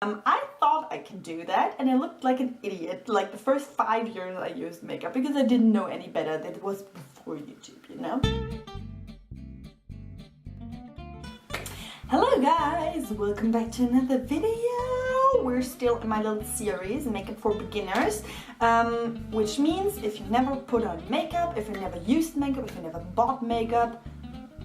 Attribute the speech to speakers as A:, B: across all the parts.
A: I thought I can do that and I looked like an idiot like the first 5 years I used makeup because I didn't know any better. That was before YouTube, you know? Hello guys, welcome back to another video. We're still in my little series, Makeup for Beginners, which means if you've never put on makeup, if you've never used makeup, if you've never bought makeup,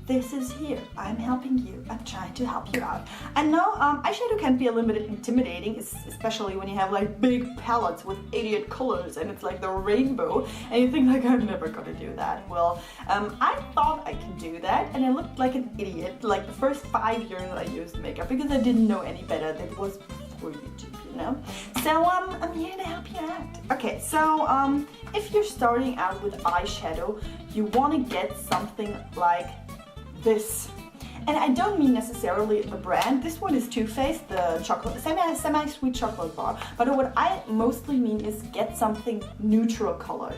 A: this is here. I'm helping you. I'm trying to help you out. I know eyeshadow can be a little bit intimidating, especially when you have like big palettes with 88 colors and it's like the rainbow and you think like I'm never gonna do that. Well, I thought I can do that and I looked like an idiot like the first 5 years I used makeup because I didn't know any better. That was before YouTube, you know? So I'm here to help you out. Okay, so if you're starting out with eyeshadow, you want to get something like this. And I don't mean necessarily the brand. This one is Too Faced, the chocolate, semi-sweet chocolate bar. But what I mostly mean is get something neutral colored.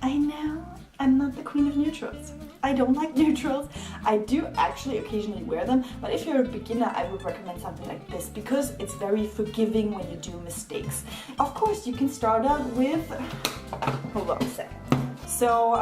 A: I know, I'm not the queen of neutrals. I don't like neutrals. I do actually occasionally wear them, but if you're a beginner, I would recommend something like this because it's very forgiving when you do mistakes. Of course, you can start out with, hold on a second. So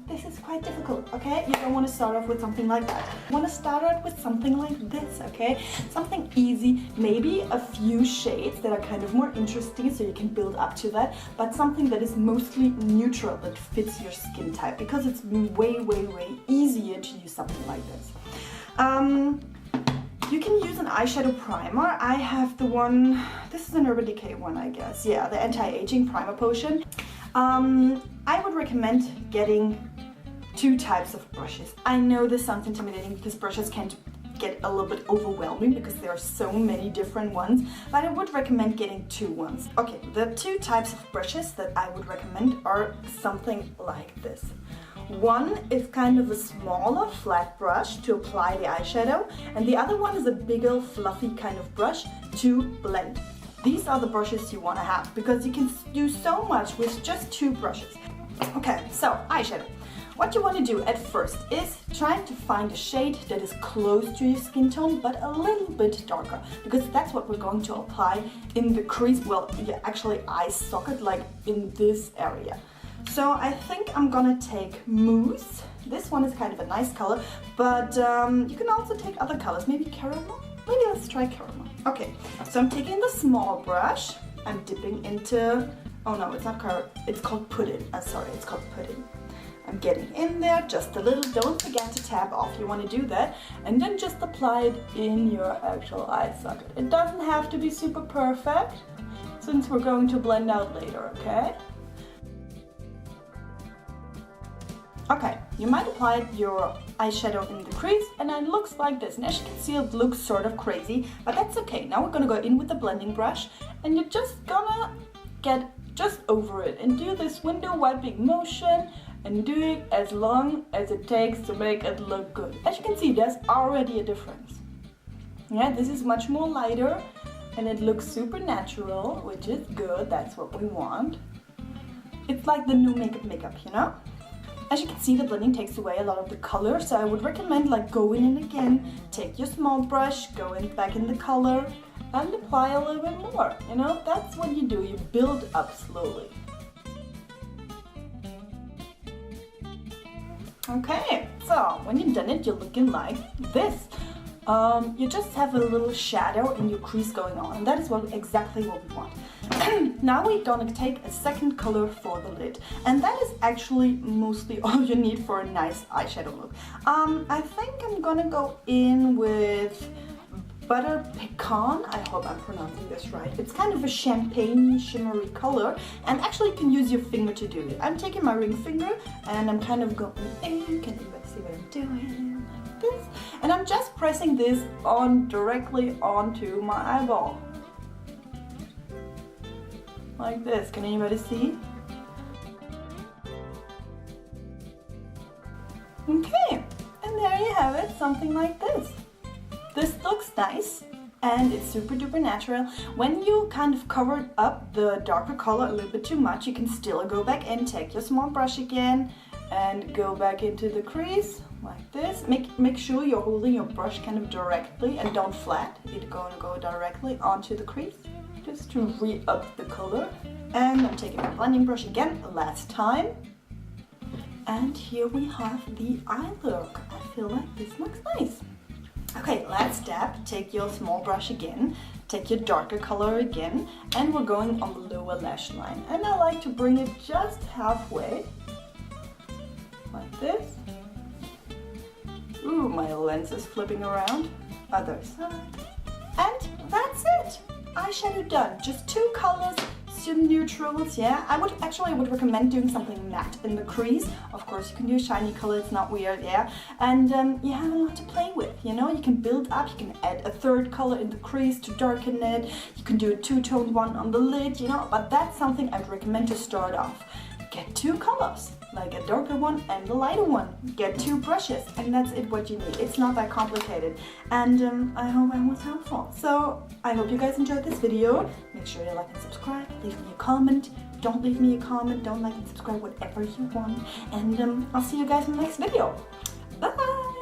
A: this is quite difficult, okay? You don't want to start off with something like that. You want to start out with something like this, okay? Something easy, maybe a few shades that are kind of more interesting so you can build up to that, but something that is mostly neutral, that fits your skin type, because it's way, way, way easier to use something like this. You can use an eyeshadow primer. I have the one, this is an Urban Decay one, I guess. Yeah, the anti-aging primer potion. I would recommend getting 2 types of brushes. I know this sounds intimidating because brushes can get a little bit overwhelming because there are so many different ones, but I would recommend getting 2 ones. Okay, the 2 types of brushes that I would recommend are something like this. One is kind of a smaller flat brush to apply the eyeshadow, and the other one is a bigger fluffy kind of brush to blend. These are the brushes you want to have because you can do so much with just 2 brushes. Okay, so eyeshadow. What you want to do at first is try to find a shade that is close to your skin tone but a little bit darker, because that's what we're going to apply in the crease, well, your actually eye socket, like in this area. So I think I'm gonna take Mousse. This one is kind of a nice color, but you can also take other colors, maybe caramel? Maybe let's try caramel. Okay, so I'm taking the small brush, I'm dipping into, oh no, it's not caramel, it's called pudding. Sorry, it's called pudding. I'm getting in there just a little, don't forget to tap off, you want to do that, and then just apply it in your actual eye socket. It doesn't have to be super perfect, since we're going to blend out later, okay? Okay, you might apply your eyeshadow in the crease and it looks like this. And as you can see, it looks sort of crazy, but that's okay. Now we're gonna go in with the blending brush and you're just gonna get just over it and do this window wiping motion and do it as long as it takes to make it look good. As you can see, there's already a difference. Yeah, this is much more lighter and it looks super natural, which is good. That's what we want. It's like the new makeup, you know? As you can see, the blending takes away a lot of the color, so I would recommend like going in again, take your small brush, go in back in the color, and apply a little bit more. You know, that's what you do, you build up slowly. Okay, so when you've done it, you're looking like this. You just have a little shadow in your crease going on, and that is exactly what we want. Now we're gonna take a second color for the lid, and that is actually mostly all you need for a nice eyeshadow look. I think I'm gonna go in with Butter Pecan. I hope I'm pronouncing this right. It's kind of a champagne shimmery color, and actually you can use your finger to do it. I'm taking my ring finger and I'm kind of going in. Can you see what I'm doing? Like this. And I'm just pressing this on directly onto my eyeball. Like this. Can anybody see? Okay, and there you have it, something like this. This looks nice and it's super duper natural. When you kind of covered up the darker color a little bit too much, you can still go back in, take your small brush again and go back into the crease like this. Make sure you're holding your brush kind of directly and don't flat. It's going to go directly onto the crease just to re-up the color. And I'm taking my blending brush again, last time. And here we have the eye look. I feel like this looks nice. Okay, last step, take your small brush again, take your darker color again, and we're going on the lower lash line. And I like to bring it just halfway, like this. Ooh, my lens is flipping around. Other side. And that's it. Eyeshadow done. Just 2 colors, some neutrals, yeah. I would recommend doing something matte in the crease. Of course, you can do a shiny color, it's not weird, yeah. And you have a lot to play with, you know. You can build up, you can add a 3rd color in the crease to darken it. You can do a 2-tone one on the lid, you know. But that's something I'd recommend to start off. Get 2 colors, like a darker one and a lighter one. Get 2 brushes, and that's it what you need. It's not that complicated. And I hope I was helpful. So I hope you guys enjoyed this video. Make sure you like and subscribe. Leave me a comment. Don't leave me a comment. Don't like and subscribe, whatever you want. And I'll see you guys in the next video. Bye!